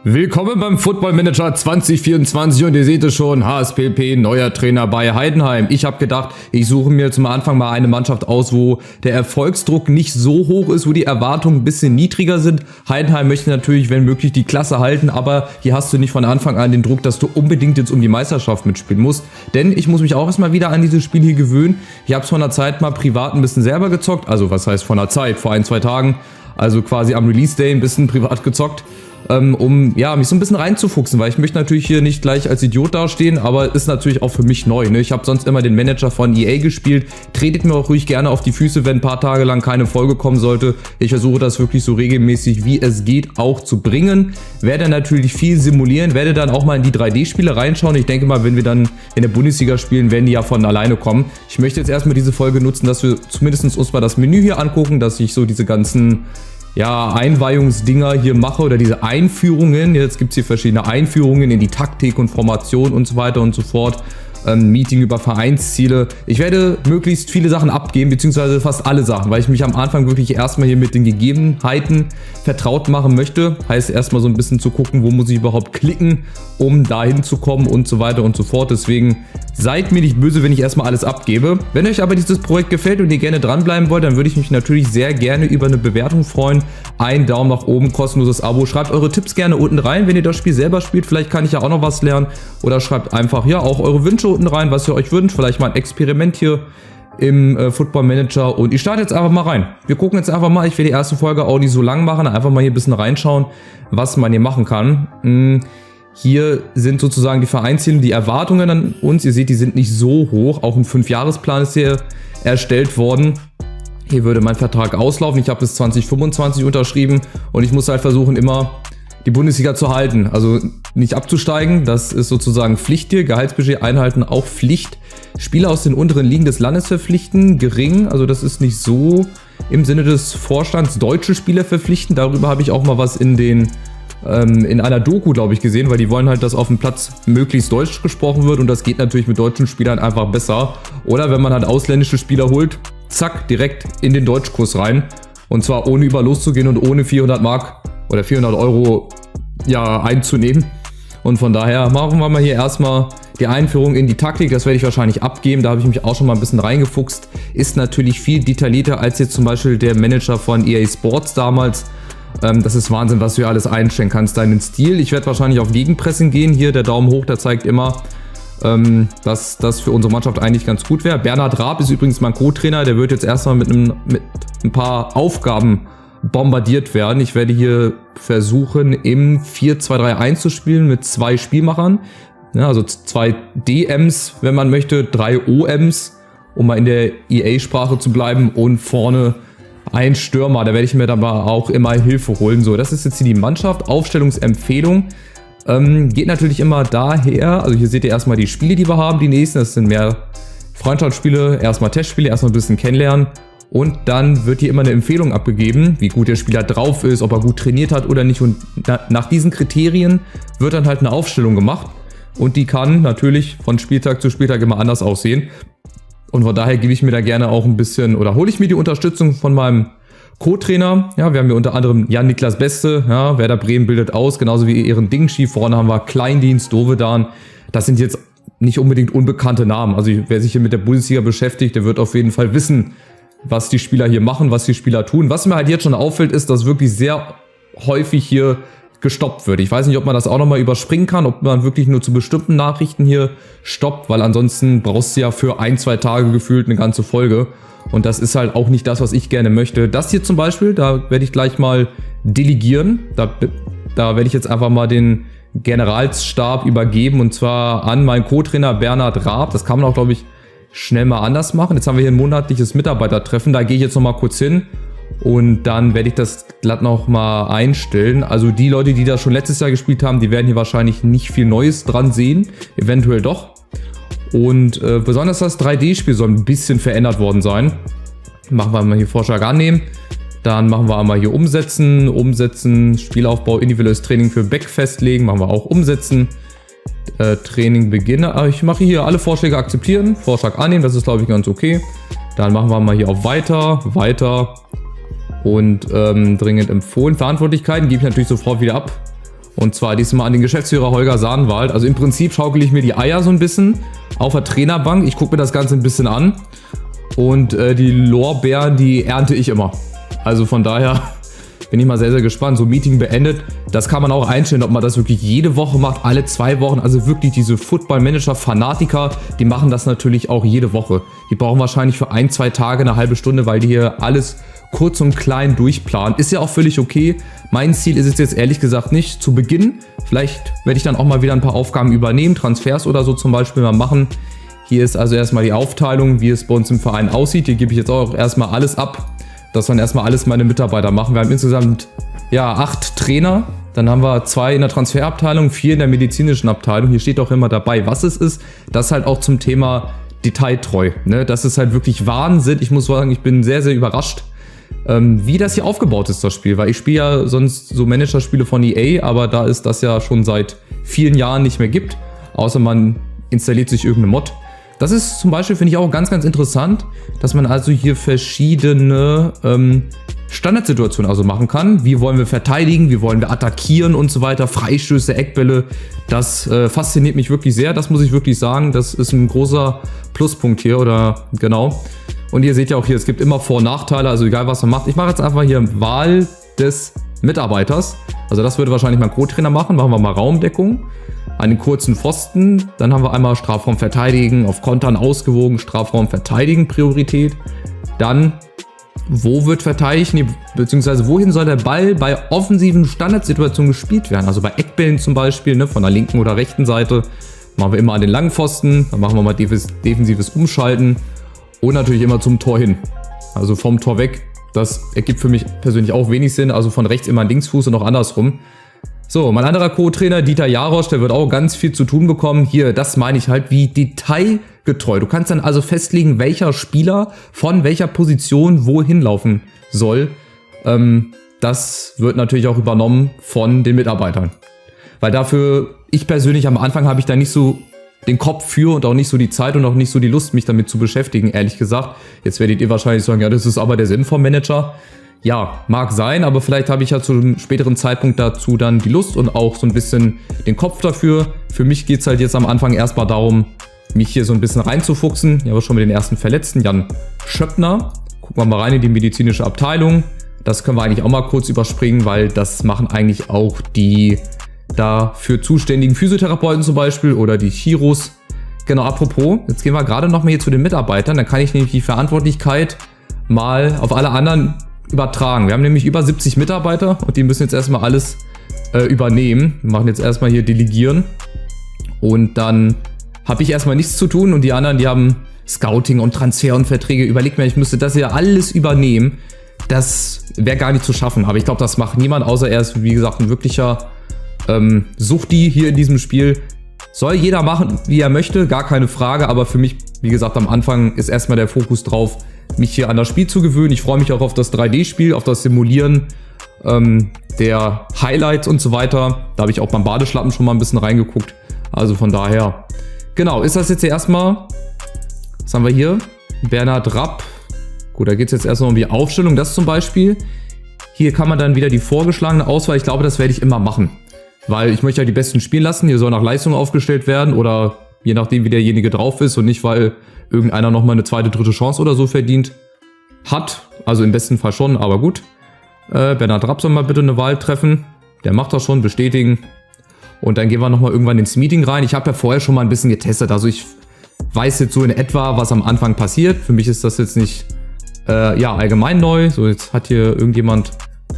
Willkommen beim Football Manager 2024 und ihr seht es schon, HSPP, neuer Trainer bei Heidenheim. Ich habe gedacht, ich suche mir zum Anfang mal eine Mannschaft aus, wo der Erfolgsdruck nicht so hoch ist, wo die Erwartungen ein bisschen niedriger sind. Heidenheim möchte natürlich, wenn möglich, die Klasse halten, aber hier hast du nicht von Anfang an den Druck, dass du unbedingt jetzt um die Meisterschaft mitspielen musst. Denn ich muss mich auch erstmal wieder an dieses Spiel hier gewöhnen. Ich habe es vor einer Zeit mal privat ein bisschen selber gezockt, also was heißt vor einer Zeit, vor 1-2 Tagen, also quasi am Release Day ein bisschen privat gezockt. Um ja, mich so ein bisschen reinzufuchsen, weil ich möchte natürlich hier nicht gleich als Idiot dastehen, aber ist natürlich auch für mich neu. Ne? Ich habe sonst immer den Manager von EA gespielt. Tretet mir auch ruhig gerne auf die Füße, wenn ein paar Tage lang keine Folge kommen sollte. Ich versuche das wirklich so regelmäßig wie es geht auch zu bringen. Werde natürlich viel simulieren, werde dann auch mal in die 3D-Spiele reinschauen. Ich denke mal, wenn wir dann in der Bundesliga spielen, werden die ja von alleine kommen. Ich möchte jetzt erstmal diese Folge nutzen, dass wir zumindest uns mal das Menü hier angucken, dass ich so diese ganzen Einweihungsdinger hier mache oder diese Einführungen. Jetzt gibt es hier verschiedene Einführungen in die Taktik und Formation und so weiter und so fort. Meeting über Vereinsziele. Ich werde möglichst viele Sachen abgeben, beziehungsweise fast alle Sachen, weil ich mich am Anfang wirklich erstmal hier mit den Gegebenheiten vertraut machen möchte. Heißt erstmal so ein bisschen zu gucken, wo muss ich überhaupt klicken, um dahin zu kommen und so weiter und so fort. Deswegen seid mir nicht böse, wenn ich erstmal alles abgebe. Wenn euch aber dieses Projekt gefällt und ihr gerne dranbleiben wollt, dann würde ich mich natürlich sehr gerne über eine Bewertung freuen. Ein Daumen nach oben, kostenloses Abo. Schreibt eure Tipps gerne unten rein, wenn ihr das Spiel selber spielt. Vielleicht kann ich ja auch noch was lernen. Oder schreibt einfach auch eure Wünsche unten rein, was ihr euch wünscht. Vielleicht mal ein Experiment hier im Football Manager. Und ich starte jetzt einfach mal rein. Wir gucken jetzt einfach mal. Ich will die erste Folge auch nicht so lang machen. Einfach mal hier ein bisschen reinschauen, was man hier machen kann. Hier sind sozusagen die Vereinsziele, die Erwartungen an uns. Ihr seht, die sind nicht so hoch. Auch ein 5-Jahresplan ist hier erstellt worden. Hier würde mein Vertrag auslaufen. Ich habe bis 2025 unterschrieben und ich muss halt versuchen, immer die Bundesliga zu halten. Also nicht abzusteigen, das ist sozusagen Pflicht hier. Gehaltsbudget einhalten, auch Pflicht. Spieler aus den unteren Ligen des Landes verpflichten, gering. Also das ist nicht so im Sinne des Vorstands. Deutsche Spieler verpflichten, darüber habe ich auch mal was in einer Doku, glaube ich, gesehen, weil die wollen halt, dass auf dem Platz möglichst Deutsch gesprochen wird und das geht natürlich mit deutschen Spielern einfach besser. Oder wenn man halt ausländische Spieler holt, zack, direkt in den Deutschkurs rein und zwar ohne über loszugehen und ohne 400 Mark oder 400 Euro einzunehmen. Und von daher machen wir mal hier erstmal die Einführung in die Taktik. Das werde ich wahrscheinlich abgeben. Da habe ich mich auch schon mal ein bisschen reingefuchst. Ist natürlich viel detaillierter als jetzt zum Beispiel der Manager von EA Sports damals. Das ist Wahnsinn, was du hier alles einstellen kannst. Deinen Stil. Ich werde wahrscheinlich auf Gegenpressing gehen. Hier der Daumen hoch, der zeigt immer, dass das für unsere Mannschaft eigentlich ganz gut wäre. Bernhard Raab ist übrigens mein Co-Trainer. Der wird jetzt erstmal mit ein paar Aufgaben bombardiert werden. Ich werde hier versuchen, im 4-2-3-1 zu spielen mit 2 Spielmachern. Ja, also 2 DMs, wenn man möchte, 3 OMs, um mal in der EA-Sprache zu bleiben, und vorne ein Stürmer. Da werde ich mir dann auch immer Hilfe holen. So, das ist jetzt hier die Mannschaft. Aufstellungsempfehlung. Geht natürlich immer daher, also hier seht ihr erstmal die Spiele, die wir haben, die nächsten. Das sind mehr Freundschaftsspiele, erstmal Testspiele, erstmal ein bisschen kennenlernen. Und dann wird hier immer eine Empfehlung abgegeben, wie gut der Spieler drauf ist, ob er gut trainiert hat oder nicht. Und nach diesen Kriterien wird dann halt eine Aufstellung gemacht. Und die kann natürlich von Spieltag zu Spieltag immer anders aussehen. Und von daher gebe ich mir da gerne auch ein bisschen, oder hole ich mir die Unterstützung von meinem Co-Trainer. Ja, wir haben hier unter anderem Jan-Niklas Beste, Werder Bremen bildet aus, genauso wie Ehren Dingschi. Vorne haben wir Kleindienst, Dovedan. Das sind jetzt nicht unbedingt unbekannte Namen. Also wer sich hier mit der Bundesliga beschäftigt, der wird auf jeden Fall wissen, was die Spieler hier machen, was die Spieler tun. Was mir halt jetzt schon auffällt, ist, dass wirklich sehr häufig hier gestoppt wird. Ich weiß nicht, ob man das auch nochmal überspringen kann, ob man wirklich nur zu bestimmten Nachrichten hier stoppt, weil ansonsten brauchst du ja für 1-2 Tage gefühlt eine ganze Folge. Und das ist halt auch nicht das, was ich gerne möchte. Das hier zum Beispiel, da werde ich gleich mal delegieren. Da werde ich jetzt einfach mal den Generalsstab übergeben, und zwar an meinen Co-Trainer Bernhard Raab. Das kann man auch, glaube ich, schnell mal anders machen. Jetzt haben wir hier ein monatliches Mitarbeitertreffen. Da gehe ich jetzt noch mal kurz hin und dann werde ich das glatt noch mal einstellen. Also die Leute, die das schon letztes Jahr gespielt haben, die werden hier wahrscheinlich nicht viel Neues dran sehen. Eventuell doch. Und besonders das 3D-Spiel soll ein bisschen verändert worden sein. Machen wir mal hier Vorschlag annehmen. Dann machen wir einmal hier umsetzen, Spielaufbau, individuelles Training für Back festlegen. Machen wir auch umsetzen. Training beginne. Ich mache hier alle Vorschläge akzeptieren. Vorschlag annehmen, das ist, glaube ich, ganz okay. Dann machen wir mal hier auf weiter und dringend empfohlen. Verantwortlichkeiten gebe ich natürlich sofort wieder ab. Und zwar diesmal an den Geschäftsführer Holger Sahnwald. Also im Prinzip schaukel ich mir die Eier so ein bisschen auf der Trainerbank. Ich gucke mir das Ganze ein bisschen an. Und die Lorbeeren, die ernte ich immer. Also von daher bin ich mal sehr, sehr gespannt. So Meeting beendet. Das kann man auch einstellen, ob man das wirklich jede Woche macht, alle 2 Wochen. Also wirklich diese Football-Manager-Fanatiker, die machen das natürlich auch jede Woche. Die brauchen wahrscheinlich für 1, 2 Tage eine halbe Stunde, weil die hier alles kurz und klein durchplanen. Ist ja auch völlig okay. Mein Ziel ist es jetzt ehrlich gesagt nicht zu Beginn. Vielleicht werde ich dann auch mal wieder ein paar Aufgaben übernehmen, Transfers oder so zum Beispiel mal machen. Hier ist also erstmal die Aufteilung, wie es bei uns im Verein aussieht. Hier gebe ich jetzt auch erstmal alles ab. Das dann erstmal alles meine Mitarbeiter machen. Wir haben insgesamt 8 Trainer. Dann haben wir 2 in der Transferabteilung, 4 in der medizinischen Abteilung. Hier steht auch immer dabei, was es ist. Das halt auch zum Thema detailtreu. Ne? Das ist halt wirklich Wahnsinn. Ich muss sagen, ich bin sehr, sehr überrascht, wie das hier aufgebaut ist, das Spiel. Weil ich spiele ja sonst so Managerspiele von EA, aber da es das ja schon seit vielen Jahren nicht mehr gibt, außer man installiert sich irgendeine Mod. Das ist zum Beispiel, finde ich auch ganz, ganz interessant, dass man also hier verschiedene Standardsituationen also machen kann. Wie wollen wir verteidigen, wie wollen wir attackieren und so weiter. Freistöße, Eckbälle, das fasziniert mich wirklich sehr. Das muss ich wirklich sagen, das ist ein großer Pluspunkt hier, oder genau. Und ihr seht ja auch hier, es gibt immer Vor- und Nachteile, also egal was man macht. Ich mache jetzt einfach hier Wahl des Mitarbeiters. Also das würde wahrscheinlich mein Co-Trainer machen. Machen wir mal Raumdeckung. Einen kurzen Pfosten, dann haben wir einmal Strafraum verteidigen, auf Kontern ausgewogen, Strafraum verteidigen, Priorität. Dann, wo wird verteidigt, beziehungsweise wohin soll der Ball bei offensiven Standardsituationen gespielt werden? Also bei Eckbällen zum Beispiel, ne, von der linken oder rechten Seite, machen wir immer an den langen Pfosten, dann machen wir mal defensives Umschalten und natürlich immer zum Tor hin. Also vom Tor weg, das ergibt für mich persönlich auch wenig Sinn, also von rechts immer an Linksfuß und auch andersrum. So, mein anderer Co-Trainer, Dieter Jarosch, der wird auch ganz viel zu tun bekommen. Hier, das meine ich halt, wie detailgetreu. Du kannst dann also festlegen, welcher Spieler von welcher Position wohin laufen soll. Das wird natürlich auch übernommen von den Mitarbeitern. Weil dafür, ich persönlich am Anfang habe ich da nicht so den Kopf für und auch nicht so die Zeit und auch nicht so die Lust, mich damit zu beschäftigen, ehrlich gesagt. Jetzt werdet ihr wahrscheinlich sagen, ja, das ist aber der Sinn vom Manager. Ja, mag sein, aber vielleicht habe ich ja zu einem späteren Zeitpunkt dazu dann die Lust und auch so ein bisschen den Kopf dafür. Für mich geht es halt jetzt am Anfang erstmal darum, mich hier so ein bisschen reinzufuchsen. Ja, aber schon mit den ersten Verletzten, Jan Schöppner. Gucken wir mal rein in die medizinische Abteilung. Das können wir eigentlich auch mal kurz überspringen, weil das machen eigentlich auch die dafür zuständigen Physiotherapeuten zum Beispiel oder die Chiros. Genau, apropos, jetzt gehen wir gerade noch mal hier zu den Mitarbeitern. Dann kann ich nämlich die Verantwortlichkeit mal auf alle anderen übertragen. Wir haben nämlich über 70 Mitarbeiter und die müssen jetzt erstmal alles übernehmen. Wir machen jetzt erstmal hier Delegieren und dann habe ich erstmal nichts zu tun und die anderen, die haben Scouting und Transfer und Verträge. Überlegt mir, ich müsste das ja alles übernehmen. Das wäre gar nicht zu schaffen, aber ich glaube, das macht niemand, außer er ist, wie gesagt, ein wirklicher Suchti hier in diesem Spiel. Soll jeder machen, wie er möchte, gar keine Frage, aber für mich, wie gesagt, am Anfang ist erstmal der Fokus drauf, mich hier an das Spiel zu gewöhnen. Ich freue mich auch auf das 3D-Spiel, auf das Simulieren der Highlights und so weiter. Da habe ich auch beim Badeschlappen schon mal ein bisschen reingeguckt. Also von daher, genau, ist das jetzt hier erstmal, was haben wir hier? Bernhard Rapp. Gut, da geht es jetzt erstmal um die Aufstellung. Das zum Beispiel. Hier kann man dann wieder die vorgeschlagene Auswahl. Ich glaube, das werde ich immer machen. Weil ich möchte ja die Besten spielen lassen. Hier soll nach Leistung aufgestellt werden oder je nachdem, wie derjenige drauf ist und nicht, weil irgendeiner nochmal eine zweite, dritte Chance oder so verdient hat. Also im besten Fall schon, aber gut. Bernhard Rapp soll mal bitte eine Wahl treffen. Der macht das schon, bestätigen. Und dann gehen wir nochmal irgendwann ins Meeting rein. Ich habe ja vorher schon mal ein bisschen getestet. Also ich weiß jetzt so in etwa, was am Anfang passiert. Für mich ist das jetzt nicht allgemein neu. So, jetzt hat hier irgendjemand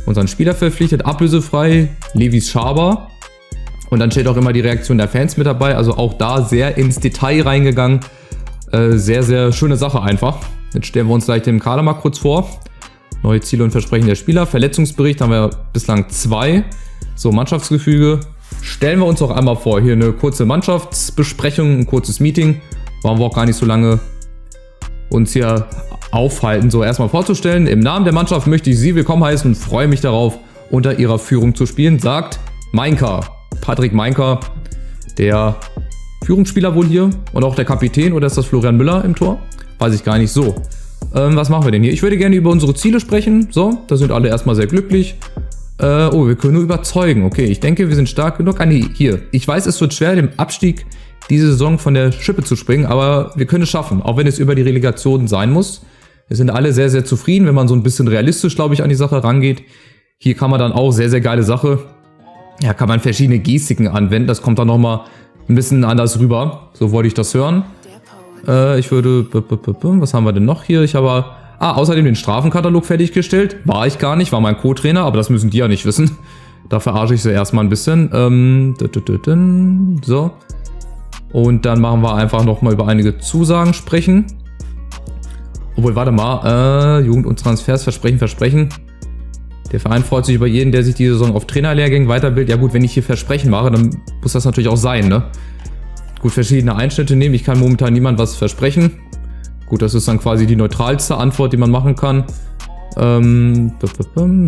unseren Spieler verpflichtet. Ablösefrei, Levis Schaber. Und dann steht auch immer die Reaktion der Fans mit dabei. Also auch da sehr ins Detail reingegangen. Sehr, sehr schöne Sache einfach. Jetzt stellen wir uns gleich den Kader mal kurz vor. Neue Ziele und Versprechen der Spieler. Verletzungsbericht haben wir bislang 2. So, Mannschaftsgefüge. Stellen wir uns auch einmal vor. Hier eine kurze Mannschaftsbesprechung, ein kurzes Meeting. Wollen wir auch gar nicht so lange uns hier aufhalten. So, erstmal vorzustellen. Im Namen der Mannschaft möchte ich Sie willkommen heißen und freue mich darauf, unter Ihrer Führung zu spielen, sagt Meinker. Patrick Meinker, der Führungsspieler wohl hier und auch der Kapitän, oder ist das Florian Müller im Tor? Weiß ich gar nicht. So, was machen wir denn hier? Ich würde gerne über unsere Ziele sprechen. So, da sind alle erstmal sehr glücklich. Oh, wir können nur überzeugen. Okay, ich denke, wir sind stark genug. Ah, nee, hier. Ich weiß, es wird schwer, dem Abstieg diese Saison von der Schippe zu springen, aber wir können es schaffen, auch wenn es über die Relegation sein muss. Wir sind alle sehr, sehr zufrieden, wenn man so ein bisschen realistisch, glaube ich, an die Sache rangeht. Hier kann man dann auch sehr, sehr geile Sache. Ja, kann man verschiedene Gestiken anwenden. Das kommt dann nochmal ein bisschen anders rüber. So wollte ich das hören. Ich würde... Was haben wir denn noch hier? Ich habe... außerdem den Strafenkatalog fertiggestellt. War ich gar nicht, war mein Co-Trainer, aber das müssen die ja nicht wissen. Da verarsche ich sie erstmal ein bisschen. So. Und dann machen wir einfach nochmal über einige Zusagen sprechen. Obwohl, warte mal. Jugend- und Transfers, Versprechen. Der Verein freut sich über jeden, der sich diese Saison auf Trainerlehrgängen weiterbildet. Ja gut, wenn ich hier Versprechen mache, dann muss das natürlich auch sein, ne? Gut, verschiedene Einschnitte nehmen. Ich kann momentan niemand was versprechen. Gut, das ist dann quasi die neutralste Antwort, die man machen kann.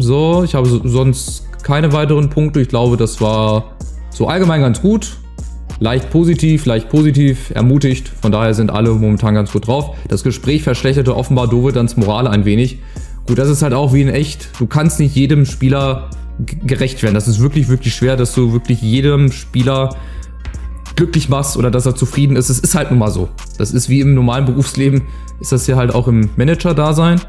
So, ich habe sonst keine weiteren Punkte. Ich glaube, das war so allgemein ganz gut. Leicht positiv, ermutigt. Von daher sind alle momentan ganz gut drauf. Das Gespräch verschlechterte offenbar Dovedans Moral ein wenig. Gut, das ist halt auch wie in echt. Du kannst nicht jedem Spieler gerecht werden. Das ist wirklich, wirklich schwer, dass du wirklich jedem Spieler glücklich machst oder dass er zufrieden ist. Es ist halt nun mal so. Das ist wie im normalen Berufsleben, ist das hier halt auch im Manager-Dasein.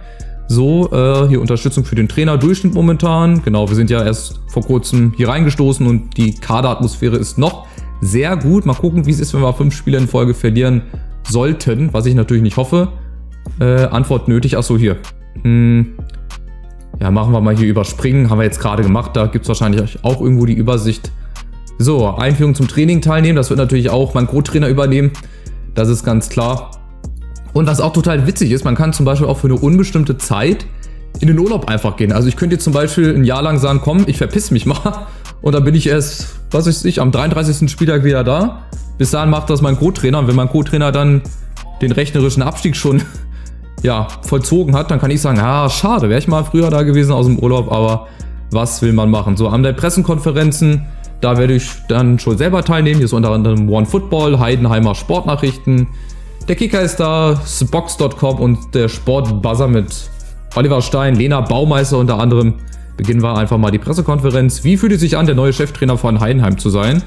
So, hier Unterstützung für den Trainer, Durchschnitt momentan. Genau, wir sind ja erst vor kurzem hier reingestoßen und die Kaderatmosphäre ist noch sehr gut. Mal gucken, wie es ist, wenn wir 5 Spiele in Folge verlieren sollten, was ich natürlich nicht hoffe. Antwort nötig, achso, hier. Ja, machen wir mal hier überspringen, haben wir jetzt gerade gemacht, da gibt es wahrscheinlich auch irgendwo die Übersicht. So, Einführung zum Training teilnehmen, das wird natürlich auch mein Co-Trainer übernehmen, das ist ganz klar. Und was auch total witzig ist, man kann zum Beispiel auch für eine unbestimmte Zeit in den Urlaub einfach gehen. Also ich könnte jetzt zum Beispiel ein Jahr lang sagen, komm, ich verpiss mich mal und dann bin ich erst, was weiß ich, am 33. Spieltag wieder da. Bis dahin macht das mein Co-Trainer und wenn mein Co-Trainer dann den rechnerischen Abstieg schon ja, vollzogen hat, dann kann ich sagen, schade, wäre ich mal früher da gewesen aus dem Urlaub, aber was will man machen? So, an der Pressekonferenzen, da werde ich dann schon selber teilnehmen. Hier ist unter anderem OneFootball, Heidenheimer Sportnachrichten, der Kicker ist da, Box.com und der Sportbuzzer mit Oliver Stein, Lena Baumeister unter anderem. Beginnen wir einfach mal die Pressekonferenz. Wie fühlt es sich an, der neue Cheftrainer von Heidenheim zu sein?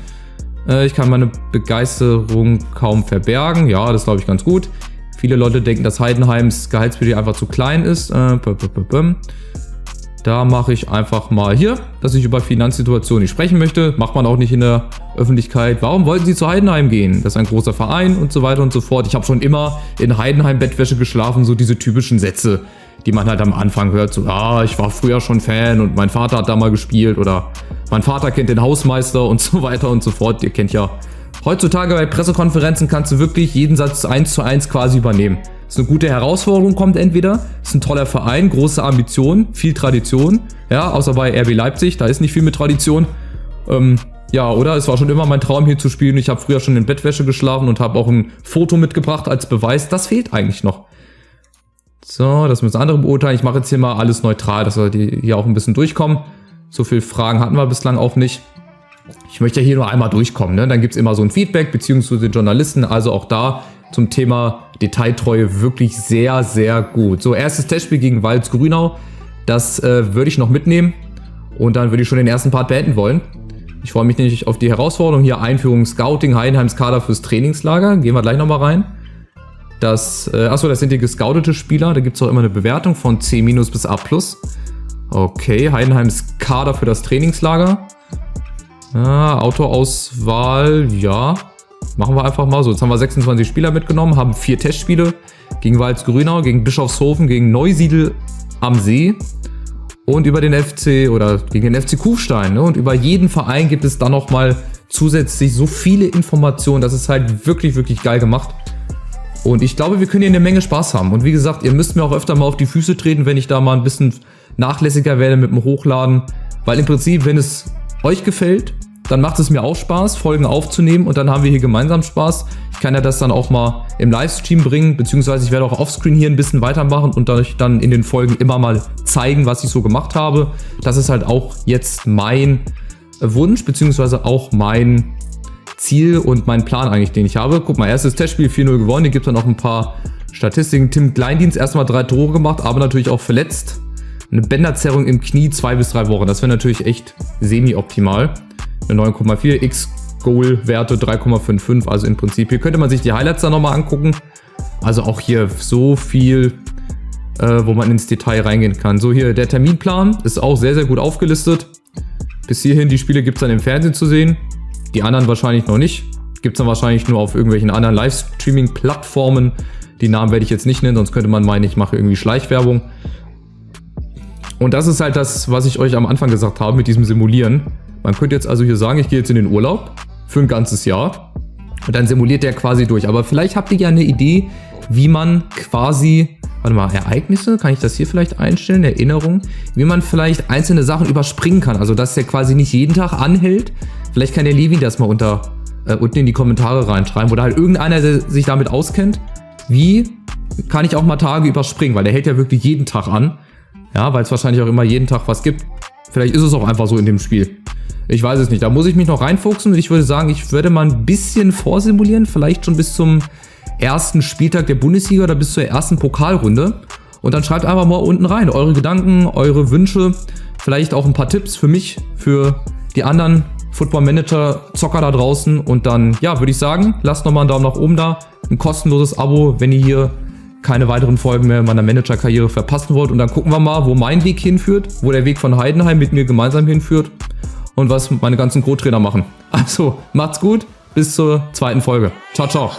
Ich kann meine Begeisterung kaum verbergen. Ja, das glaube ich ganz gut. Viele Leute denken, dass Heidenheims Gehaltsbudget einfach zu klein ist. Da mache ich einfach mal hier, dass ich über Finanzsituationen nicht sprechen möchte. Macht man auch nicht in der Öffentlichkeit. Warum wollten Sie zu Heidenheim gehen? Das ist ein großer Verein und so weiter und so fort. Ich habe schon immer in Heidenheim-Bettwäsche geschlafen, so diese typischen Sätze, die man halt am Anfang hört. So, ich war früher schon Fan und mein Vater hat da mal gespielt oder mein Vater kennt den Hausmeister und so weiter und so fort. Ihr kennt ja, heutzutage bei Pressekonferenzen kannst du wirklich jeden Satz 1:1 quasi übernehmen. Das ist eine gute Herausforderung, kommt entweder, ist ein toller Verein, große Ambition, viel Tradition, ja, außer bei RB Leipzig, da ist nicht viel mit Tradition. Ja, oder es war schon immer mein Traum hier zu spielen, ich habe früher schon in Bettwäsche geschlafen und habe auch ein Foto mitgebracht als Beweis, das fehlt eigentlich noch. So, das müssen andere beurteilen, ich mache jetzt hier mal alles neutral, dass wir hier auch ein bisschen durchkommen. So viele Fragen hatten wir bislang auch nicht. Ich möchte ja hier nur einmal durchkommen, ne? Dann gibt es immer so ein Feedback, beziehungsweise den Journalisten, also auch da zum Thema Detailtreue wirklich sehr, sehr gut. So, erstes Testspiel gegen Walz-Grünau, das würde ich noch mitnehmen und dann würde ich schon den ersten Part beenden wollen. Ich freue mich nämlich auf die Herausforderung hier, Einführung Scouting, Heidenheims Kader fürs Trainingslager, gehen wir gleich nochmal rein. Achso, das sind die gescoutete Spieler, da gibt es auch immer eine Bewertung von C- bis A+. Okay, Heidenheims Kader für das Trainingslager. Autoauswahl, ja. Machen wir einfach mal so. Jetzt haben wir 26 Spieler mitgenommen, haben 4 Testspiele gegen Walz-Grünau, gegen Bischofshofen, gegen Neusiedl am See und über den FC oder gegen den FC Kufstein. Ne? Und über jeden Verein gibt es dann nochmal zusätzlich so viele Informationen. Das ist halt wirklich, wirklich geil gemacht. Und ich glaube, wir können hier eine Menge Spaß haben. Und wie gesagt, ihr müsst mir auch öfter mal auf die Füße treten, wenn ich da mal ein bisschen nachlässiger werde mit dem Hochladen. Weil im Prinzip, wenn es euch gefällt, dann macht es mir auch Spaß, Folgen aufzunehmen und dann haben wir hier gemeinsam Spaß. Ich kann ja das dann auch mal im Livestream bringen, beziehungsweise ich werde auch offscreen hier ein bisschen weitermachen und euch dann in den Folgen immer mal zeigen, was ich so gemacht habe. Das ist halt auch jetzt mein Wunsch, beziehungsweise auch mein Ziel und mein Plan eigentlich, den ich habe. Guck mal, erstes Testspiel 4:0 gewonnen, hier gibt es dann noch ein paar Statistiken. Tim Kleindienst erstmal 3 Tore gemacht, aber natürlich auch verletzt. Eine Bänderzerrung im Knie 2 bis 3 Wochen. Das wäre natürlich echt semi-optimal. Eine 9,4 X-Goal-Werte 3,55. Also im Prinzip, hier könnte man sich die Highlights dann nochmal angucken. Also auch hier so viel, wo man ins Detail reingehen kann. So, hier der Terminplan ist auch sehr, sehr gut aufgelistet. Bis hierhin, die Spiele gibt es dann im Fernsehen zu sehen. Die anderen wahrscheinlich noch nicht. Gibt es dann wahrscheinlich nur auf irgendwelchen anderen Livestreaming-Plattformen. Die Namen werde ich jetzt nicht nennen, sonst könnte man meinen, ich mache irgendwie Schleichwerbung. Und das ist halt das, was ich euch am Anfang gesagt habe mit diesem Simulieren. Man könnte jetzt also hier sagen, ich gehe jetzt in den Urlaub für ein ganzes Jahr. Und dann simuliert der quasi durch. Aber vielleicht habt ihr ja eine Idee, wie man quasi, warte mal, Ereignisse, kann ich das hier vielleicht einstellen, Erinnerung, wie man vielleicht einzelne Sachen überspringen kann. Also dass der quasi nicht jeden Tag anhält. Vielleicht kann der Levin das mal unten in die Kommentare reinschreiben. Oder halt irgendeiner, der sich damit auskennt. Wie kann ich auch mal Tage überspringen? Weil der hält ja wirklich jeden Tag an. Ja, weil es wahrscheinlich auch immer jeden Tag was gibt. Vielleicht ist es auch einfach so in dem Spiel. Ich weiß es nicht. Da muss ich mich noch reinfuchsen. Und ich würde sagen, ich würde mal ein bisschen vorsimulieren. Vielleicht schon bis zum ersten Spieltag der Bundesliga oder bis zur ersten Pokalrunde. Und dann schreibt einfach mal unten rein eure Gedanken, eure Wünsche. Vielleicht auch ein paar Tipps für mich, für die anderen Football Manager Zocker da draußen. Und dann, ja, würde ich sagen, lasst nochmal einen Daumen nach oben da. Ein kostenloses Abo, wenn ihr hier keine weiteren Folgen mehr meiner Manager-Karriere verpassen wollt. Und dann gucken wir mal, wo mein Weg hinführt, wo der Weg von Heidenheim mit mir gemeinsam hinführt und was meine ganzen Co-Trainer machen. Also, macht's gut, bis zur zweiten Folge. Ciao, ciao.